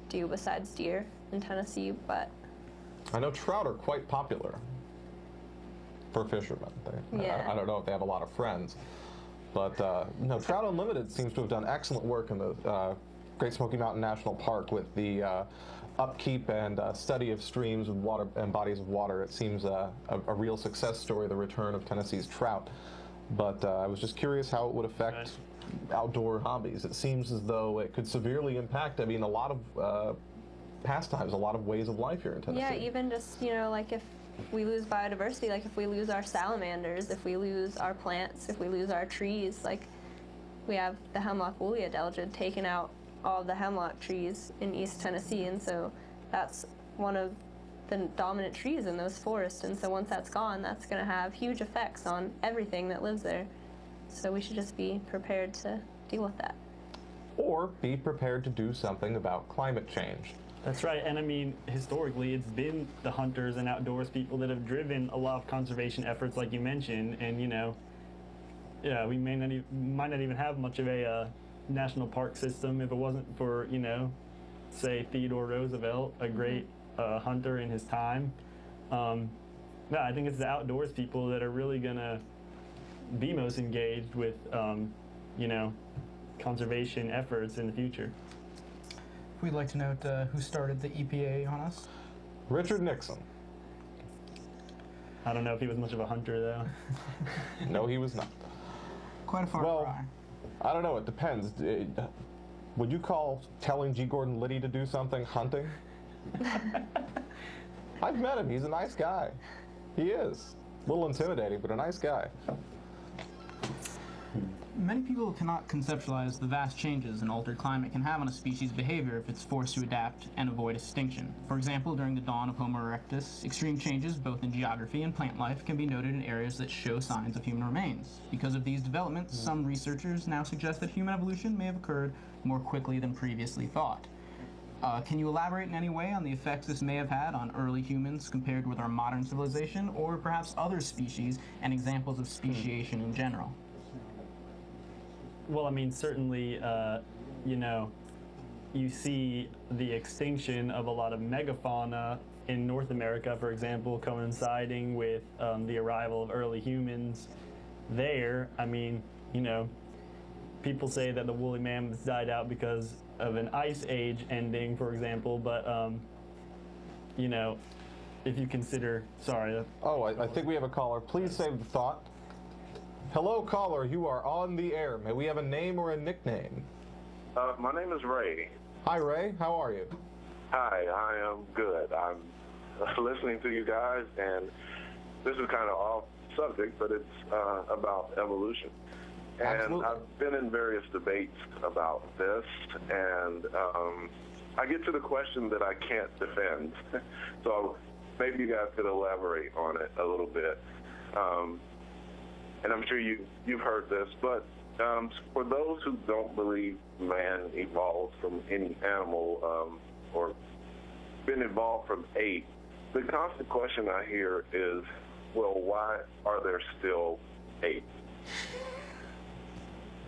do besides deer in Tennessee, but I know trout are quite popular for fishermen. Yeah. I don't know if they have a lot of friends, but no, Trout Unlimited seems to have done excellent work in the Great Smoky Mountain National Park with the upkeep and study of streams and water and bodies of water. It seems a real success story, the return of Tennessee's trout. But I was just curious how it would affect outdoor hobbies. It seems as though it could severely impact, I mean, a lot of pastimes, a lot of ways of life here in Tennessee. yeah, even just, you know, like if we lose biodiversity, like if we lose our salamanders, if we lose our plants, if we lose our trees, like we have the hemlock woolly adelgid taking out all of the hemlock trees in East Tennessee, and so that's one of the dominant trees in those forests, and so once that's gone, that's going to have huge effects on everything that lives there. So we should just be prepared to deal with that. Or be prepared to do something about climate change. That's right, and I mean, historically, it's been the hunters and outdoors people that have driven a lot of conservation efforts, like you mentioned, and you know, yeah, we might not even have much of a national park system if it wasn't for, you know, say Theodore Roosevelt, a great hunter in his time. Yeah, I think it's the outdoors people that are really gonna be most engaged with, you know, conservation efforts in the future. We'd like to note who started the EPA on us. Richard Nixon. I don't know if he was much of a hunter, though. No, he was not. Quite a far cry. I don't know, it depends. Would you call telling G. Gordon Liddy to do something hunting? I've met him, he's a nice guy. He is. A little intimidating, but a nice guy. Many people cannot conceptualize the vast changes an altered climate can have on a species' behavior if it's forced to adapt and avoid extinction. For example, during the dawn of Homo erectus, extreme changes both in geography and plant life can be noted in areas that show signs of human remains. Because of these developments, some researchers now suggest that human evolution may have occurred more quickly than previously thought. Can you elaborate in any way on the effects this may have had on early humans compared with our modern civilization, or perhaps other species and examples of speciation in general? Well, I mean, certainly, you know, you see the extinction of a lot of megafauna in North America, for example, coinciding with the arrival of early humans there. I mean, you know, people say that the woolly mammoths died out because of an ice age ending, for example, but, you know, if you consider, sorry. Oh, I think we have a caller. Please save the thought. Hello, caller. You are on the air. May we have a name or a nickname? My name is Ray. Hi, Ray. How are you? Hi, I am good. I'm listening to you guys, and this is kind of off subject, but it's about evolution. And Absolutely. I've been in various debates about this, and I get to the question that I can't defend. So maybe you guys could elaborate on it a little bit. And I'm sure you've heard this, but for those who don't believe man evolved from any animal or been evolved from ape, the constant question I hear is, well, why are there still apes?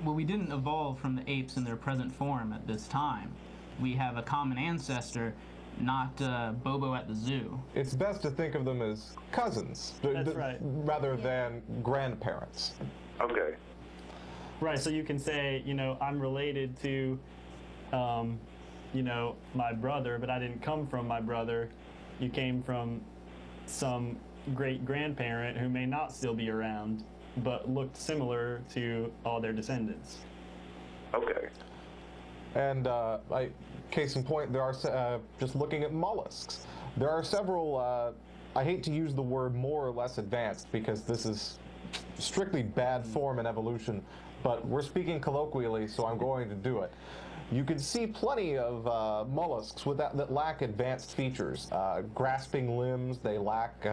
Well, we didn't evolve from the apes in their present form at this time. We have a common ancestor, not Bobo at the zoo. It's best to think of them as cousins, That's right. rather than grandparents. Okay. Right, so you can say, you know, I'm related to, you know, my brother, but I didn't come from my brother. You came from some great-grandparent who may not still be around, but looked similar to all their descendants. Okay. And case in point, there are, just looking at mollusks, there are several, I hate to use the word more or less advanced because this is strictly bad form in evolution, but we're speaking colloquially, so I'm going to do it. You can see plenty of mollusks with that lack advanced features, grasping limbs. They lack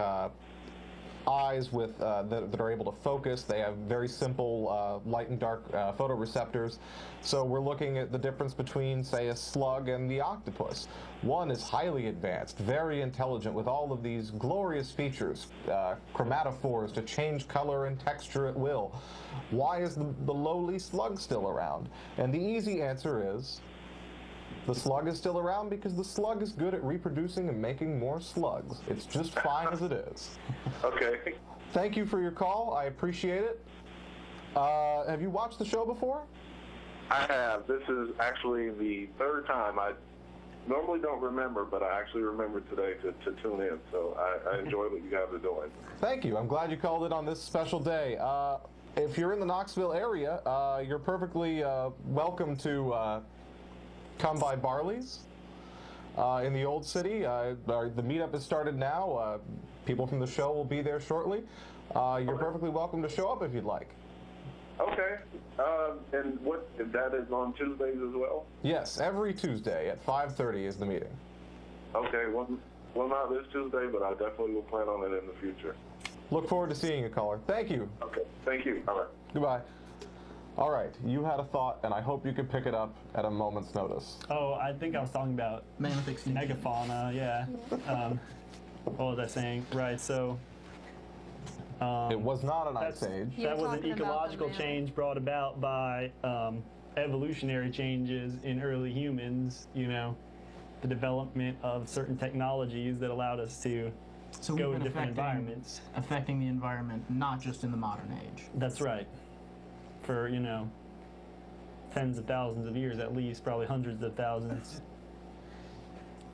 eyes with that are able to focus. They have very simple light and dark photoreceptors. So we're looking at the difference between, say, a slug and the octopus. One is highly advanced, very intelligent, with all of these glorious features, chromatophores to change color and texture at will. Why is the lowly slug still around? And the easy answer is, the slug is still around because the slug is good at reproducing and making more slugs. It's just fine as it is. Okay. Thank you for your call. I appreciate it. Have you watched the show before? I have. This is actually the third time. I normally don't remember, but I actually remembered today to tune in. So I enjoy what you guys are doing. Thank you. I'm glad you called it on this special day. If you're in the Knoxville area, you're perfectly welcome to come by Barley's in the Old City. The meetup has started now. People from the show will be there shortly. You're perfectly welcome to show up if you'd like. Okay. And that is on Tuesdays as well? Yes, every Tuesday at 5:30 is the meeting. Okay. Well, not this Tuesday, but I definitely will plan on it in the future. Look forward to seeing you, caller. Thank you. Okay. Thank you. All right. Goodbye. All right, you had a thought, and I hope you can pick it up at a moment's notice. Oh, I think I was talking about Mammoth extinction. megafauna, yeah. What was I saying? Right, so... It was not an ice age. You were That was an talking about the ecological mammoth. change brought about by evolutionary changes in early humans, you know, the development of certain technologies that allowed us to So we've go been in different environments. affecting the environment, not just in the modern age. That's right. For, you know, tens of thousands of years at least, probably hundreds of thousands.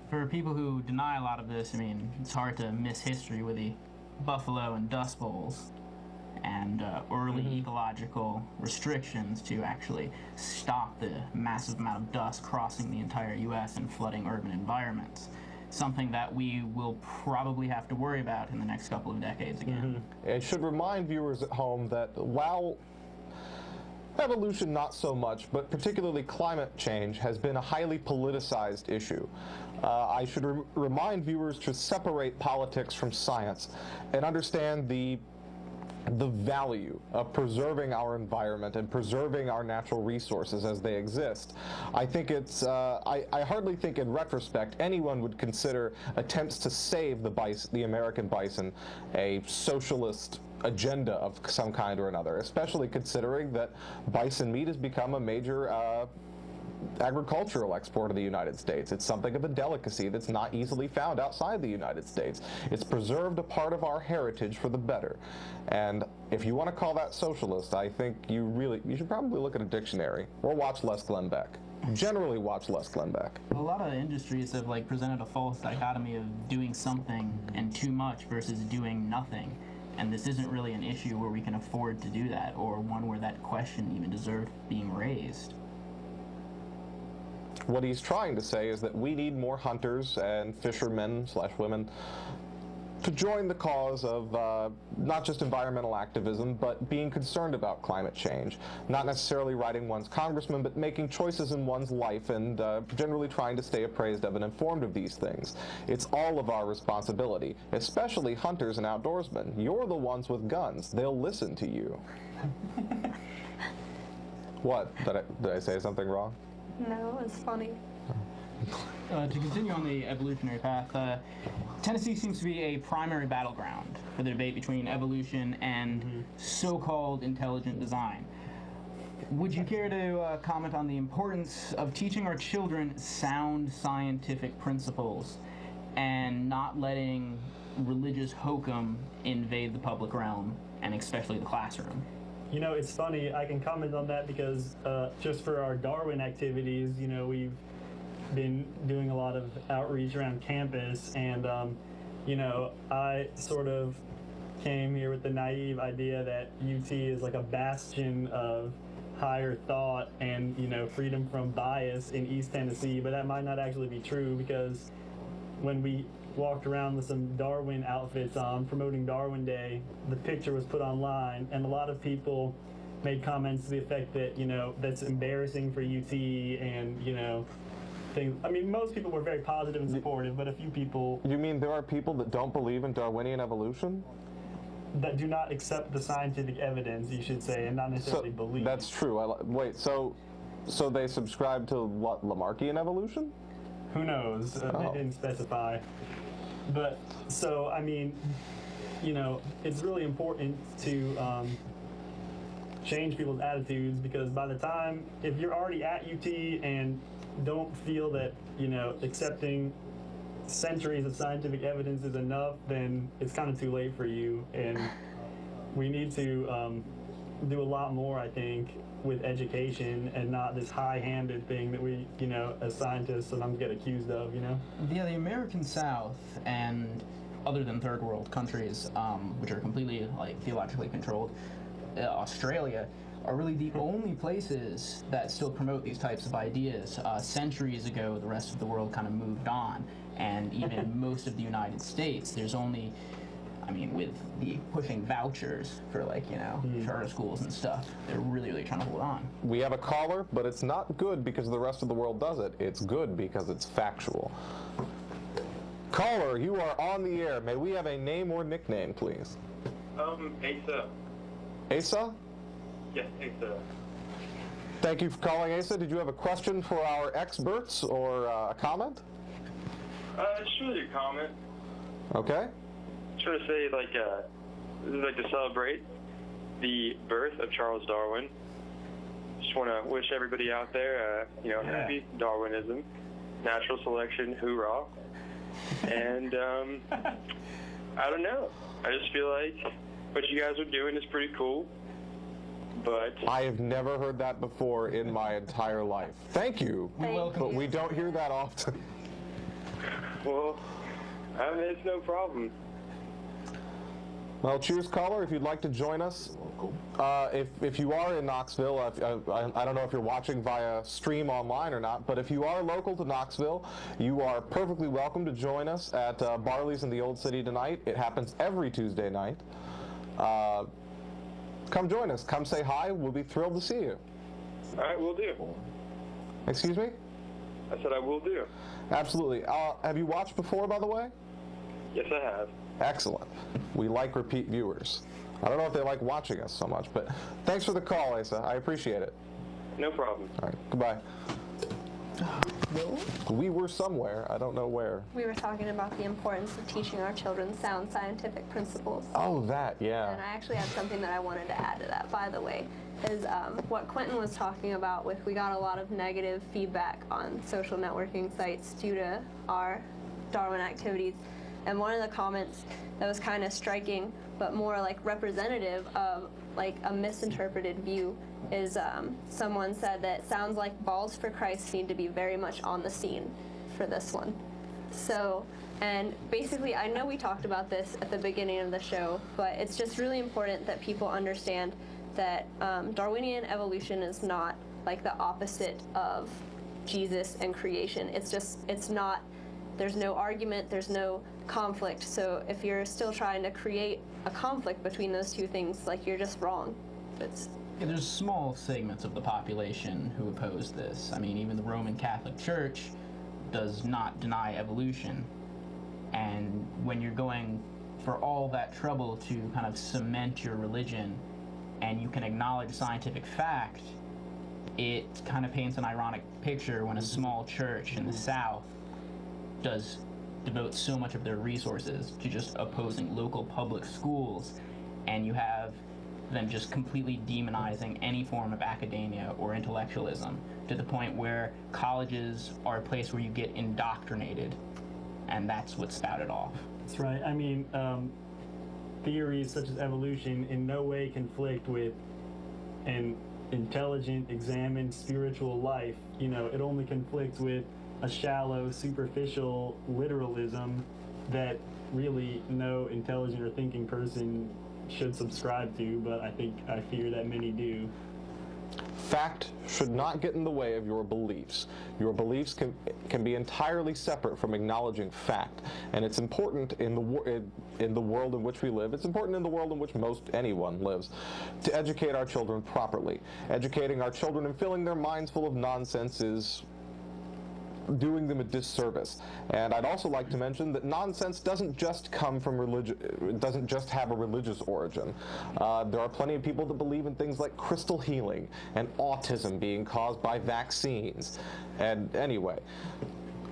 For people who deny a lot of this, I mean, it's hard to miss history with the buffalo and dust bowls and early ecological restrictions to actually stop the massive amount of dust crossing the entire U.S. and flooding urban environments. Something that we will probably have to worry about in the next couple of decades again. It should remind viewers at home that while Evolution, not so much, but particularly climate change has been a highly politicized issue. I should remind viewers to separate politics from science and understand the value of preserving our environment and preserving our natural resources as they exist. I think it's, I hardly think in retrospect anyone would consider attempts to save the American bison a socialist agenda of some kind or another, especially considering that bison meat has become a major agricultural export of the United States. It's something of a delicacy that's not easily found outside the United States. It's preserved a part of our heritage for the better. And if you want to call that socialist, I think you should probably look at a dictionary or watch Les Glenn Beck. Generally watch Les Glenn Beck. A lot of industries have presented a false dichotomy of doing something and too much versus doing nothing. And this isn't really an issue where we can afford to do that, or one where that question even deserved being raised. What he's trying to say is that we need more hunters and fishermen/women to join the cause of not just environmental activism, but being concerned about climate change. Not necessarily writing one's congressman, but making choices in one's life and generally trying to stay appraised of and informed of these things. It's all of our responsibility, especially hunters and outdoorsmen. You're the ones with guns. They'll listen to you. What? Did I say something wrong? No, it's funny. To continue on the evolutionary path, Tennessee seems to be a primary battleground for the debate between evolution and so-called intelligent design. Would you care to comment on the importance of teaching our children sound scientific principles and not letting religious hokum invade the public realm, and especially the classroom? You know, it's funny, I can comment on that because just for our Darwin activities, you know, we've been doing a lot of outreach around campus, and, you know, I sort of came here with the naive idea that UT is like a bastion of higher thought and, you know, freedom from bias in East Tennessee, but that might not actually be true, because when we walked around with some Darwin outfits on promoting Darwin Day, the picture was put online, and a lot of people made comments to the effect that, you know, that's embarrassing for UT, and, you know, things. I mean, most people were very positive and supportive, but a few people... You mean there are people that don't believe in Darwinian evolution? That do not accept the scientific evidence, you should say, and not necessarily believe. That's true. Wait, so they subscribe to what, Lamarckian evolution? Who knows? They didn't specify. But, so, I mean, you know, it's really important to change people's attitudes, because by the time, if you're already at UT and don't feel that, you know, accepting centuries of scientific evidence is enough, then it's kind of too late for you. And we need to do a lot more, I think, with education, and not this high-handed thing that we, you know, as scientists sometimes get accused of, you know? Yeah, the American South, and other than third world countries, which are completely theologically controlled, Australia, are really the only places that still promote these types of ideas. Centuries ago, the rest of the world kind of moved on, and even most of the United States, there's only, I mean, with the pushing vouchers for, you know, charter schools and stuff, they're really, really trying to hold on. We have a caller, but it's not good because the rest of the world does it. It's good because it's factual. Caller, you are on the air. May we have a name or nickname, please? Asa. Asa? Yes, Asa. Thank you for calling, Asa. Did you have a question for our experts or a comment? Just really a comment. Okay. Just want to say, this is to celebrate the birth of Charles Darwin. Just want to wish everybody out there, you know, happy Darwinism, natural selection, hoorah. And I don't know. I just feel like what you guys are doing is pretty cool. But I have never heard that before in my entire life. Thank you. But we don't hear that often. Well, I mean, it's no problem. Well, cheers, caller. If you'd like to join us, if you are in Knoxville, I don't know if you're watching via stream online or not, but if you are local to Knoxville, you are perfectly welcome to join us at Barley's in the Old City tonight. It happens every Tuesday night. come join us. Come say hi. We'll be thrilled to see you. All right, will do. Excuse me? I said I will do. Absolutely. Have you watched before, by the way? Yes, I have. Excellent. We like repeat viewers. I don't know if they like watching us so much, but thanks for the call, Asa. I appreciate it. No problem. All right, goodbye. We were somewhere. I don't know where. We were talking about the importance of teaching our children sound scientific principles. Oh, that, yeah. And I actually had something that I wanted to add to that, by the way, is what Quentin was talking about with we got a lot of negative feedback on social networking sites due to our Darwin activities. And one of the comments that was kind of striking, but more like representative of like a misinterpreted view, is someone said that it sounds like Balls for Christ need to be very much on the scene for this one. So, and basically, I know we talked about this at the beginning of the show, but it's just really important that people understand that Darwinian evolution is not like the opposite of Jesus and creation. It's just, it's not, there's no argument, there's no conflict. So if you're still trying to create a conflict between those two things, like, you're just wrong. Yeah, there's small segments of the population who oppose this. I mean, even the Roman Catholic Church does not deny evolution. And when you're going for all that trouble to kind of cement your religion and you can acknowledge scientific fact, it kind of paints an ironic picture when a small church in the South does devote so much of their resources to just opposing local public schools, and you have them just completely demonizing any form of academia or intellectualism to the point where colleges are a place where you get indoctrinated, and that's what spouted off. That's right. I mean, theories such as evolution in no way conflict with an intelligent, examined, spiritual life. You know, it only conflicts with a shallow, superficial literalism that really no intelligent or thinking person should subscribe to, but I fear that many do. Fact should not get in the way of your beliefs. Your beliefs can be entirely separate from acknowledging fact, and it's important in the world in which we live. It's important in the world in which most anyone lives to educate our children properly. Educating our children and filling their minds full of nonsense is doing them a disservice. And I'd also like to mention that nonsense doesn't just come from religion, it doesn't just have a religious origin. There are plenty of people that believe in things like crystal healing and autism being caused by vaccines. And anyway,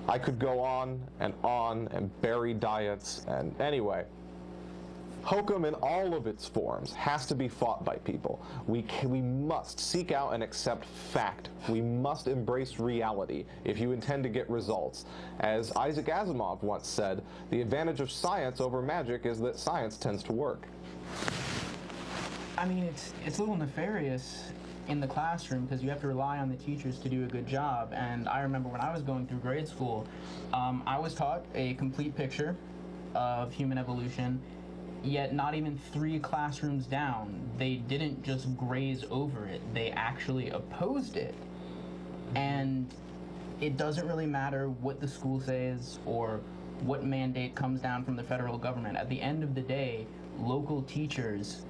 I could go on and bury diets, and anyway, hokum in all of its forms has to be fought by people. We must seek out and accept fact. We must embrace reality if you intend to get results. As Isaac Asimov once said, the advantage of science over magic is that science tends to work. I mean, it's a little nefarious in the classroom because you have to rely on the teachers to do a good job. And I remember when I was going through grade school, I was taught a complete picture of human evolution. Yet not even 3 classrooms down, they didn't just graze over it, they actually opposed it. And it doesn't really matter what the school says or what mandate comes down from the federal government. At the end of the day, local teachers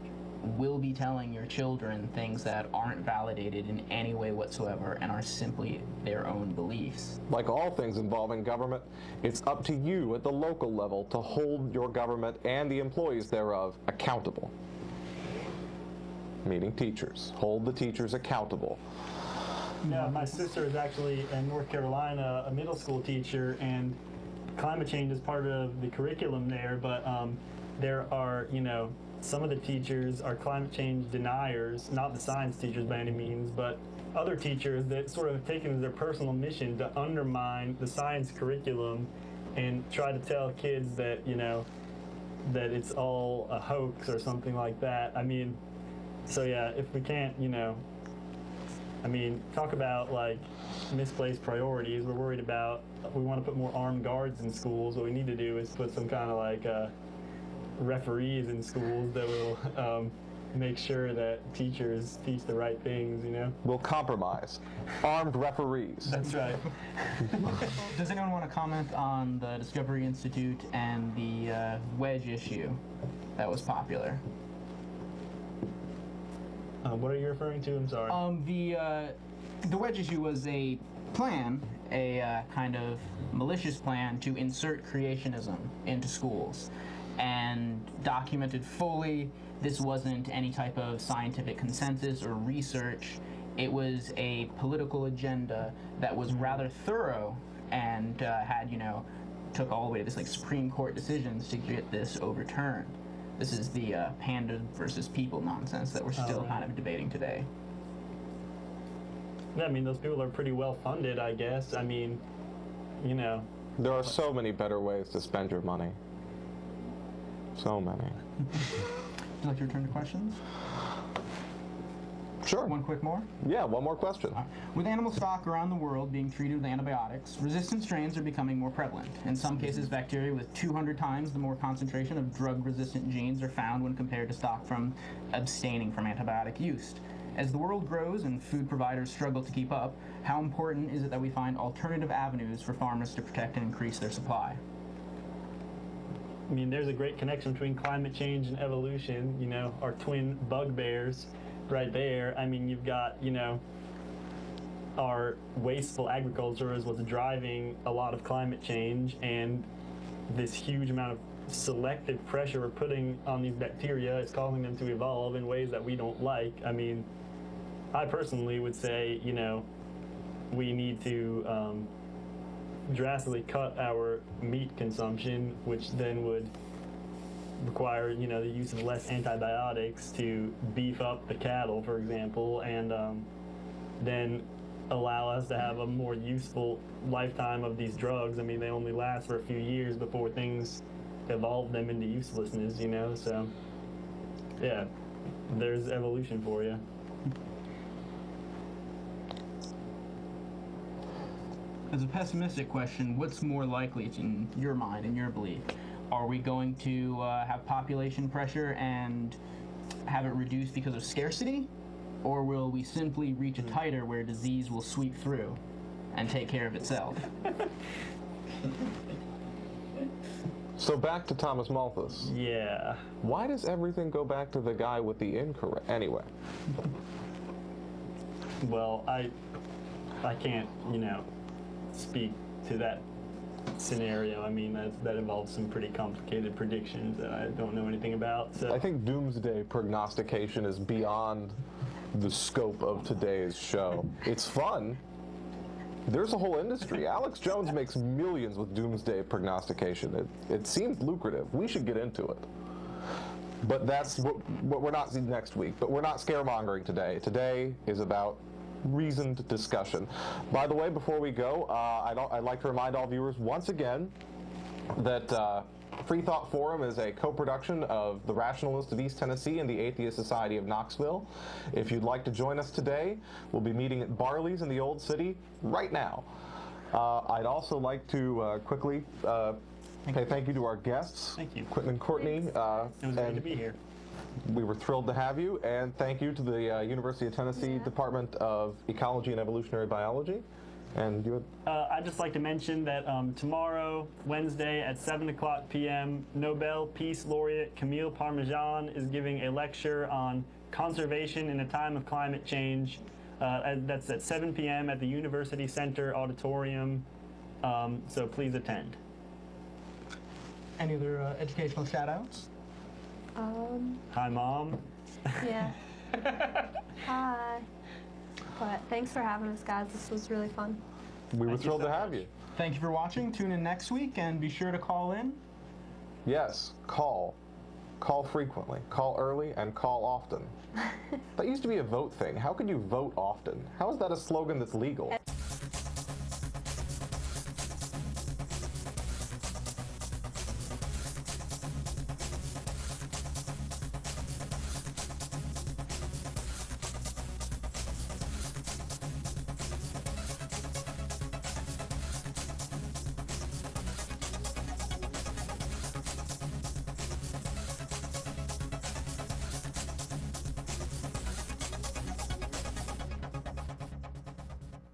will be telling your children things that aren't validated in any way whatsoever and are simply their own beliefs. Like all things involving government, it's up to you at the local level to hold your government and the employees thereof accountable. Meaning teachers. Hold the teachers accountable. Yeah, my sister is actually in North Carolina, a middle school teacher, and climate change is part of the curriculum there, but there are, you know, some of the teachers are climate change deniers, not the science teachers by any means, but other teachers that sort of have taken as their personal mission to undermine the science curriculum and try to tell kids that, you know, that it's all a hoax or something like that. I mean, so yeah, if we can't, you know, I mean, talk about like misplaced priorities. We're worried about, we want to put more armed guards in schools. What we need to do is put some kind of like referees in schools that will make sure that teachers teach the right things, you know? We'll compromise. Armed referees. That's right. Does anyone want to comment on the Discovery Institute and the wedge issue that was popular? What are you referring to? I'm sorry. The wedge issue was a plan, a kind of malicious plan to insert creationism into schools, and documented fully. This wasn't any type of scientific consensus or research. It was a political agenda that was rather thorough and had, took all the way to this Supreme Court decisions to get this overturned. This is the panda versus people nonsense that we're still kind of debating today. Yeah, I mean, those people are pretty well funded, I guess. I mean, There are so many better ways to spend your money. So many. Would you like to return to questions? Sure. One quick more? Yeah, one more question. With animal stock around the world being treated with antibiotics, resistant strains are becoming more prevalent. In some cases, bacteria with 200 times the more concentration of drug-resistant genes are found when compared to stock from abstaining from antibiotic use. As the world grows and food providers struggle to keep up, how important is it that we find alternative avenues for farmers to protect and increase their supply? I mean, there's a great connection between climate change and evolution, our twin bugbears right there. I mean, you've got, our wasteful agriculture is what's driving a lot of climate change, and this huge amount of selective pressure we're putting on these bacteria is causing them to evolve in ways that we don't like. I mean, I personally would say, we need to drastically cut our meat consumption, which then would require, the use of less antibiotics to beef up the cattle, for example, and then allow us to have a more useful lifetime of these drugs. I mean, they only last for a few years before things evolve them into uselessness, so yeah, there's evolution for you. As a pessimistic question, what's more likely in your mind, in your belief? Are we going to have population pressure and have it reduced because of scarcity? Or will we simply reach a titer where disease will sweep through and take care of itself? So back to Thomas Malthus. Yeah. Why does everything go back to the guy with the incorrect? Anyway. Well, I can't, speak to that scenario. I mean, that involves some pretty complicated predictions that I don't know anything about. So I think doomsday prognostication is beyond the scope of today's show. It's fun. There's a whole industry. Alex Jones makes millions with doomsday prognostication. It seems lucrative. We should get into it. But that's what we're not seeing next week. But we're not scaremongering today. Today is about reasoned discussion. By the way, before we go, I'd like to remind all viewers once again that Freethought Forum is a co-production of the Rationalists of East Tennessee and the Atheist Society of Knoxville. If you'd like to join us today, we'll be meeting at Barley's in the Old City right now. I'd also like to quickly thank you to our guests. Thank you. Quentin and Courtney. It was great to be here. We were thrilled to have you, and thank you to the University of Tennessee Department of Ecology and Evolutionary Biology. And you would... I'd just like to mention that tomorrow, Wednesday at 7 o'clock p.m., Nobel Peace Laureate Camille Parmesan is giving a lecture on conservation in a time of climate change. That's at 7 p.m. at the University Center Auditorium, so please attend. Any other educational shout-outs? Hi, Mom. Yeah. Hi. But thanks for having us, guys. This was really fun. We were Thank you thrilled so to have much. you. Thank you for watching. Tune in next week and be sure to call in. Yes, call. Call frequently. Call early and call often. That used to be a vote thing. How could you vote often? How is that a slogan that's legal?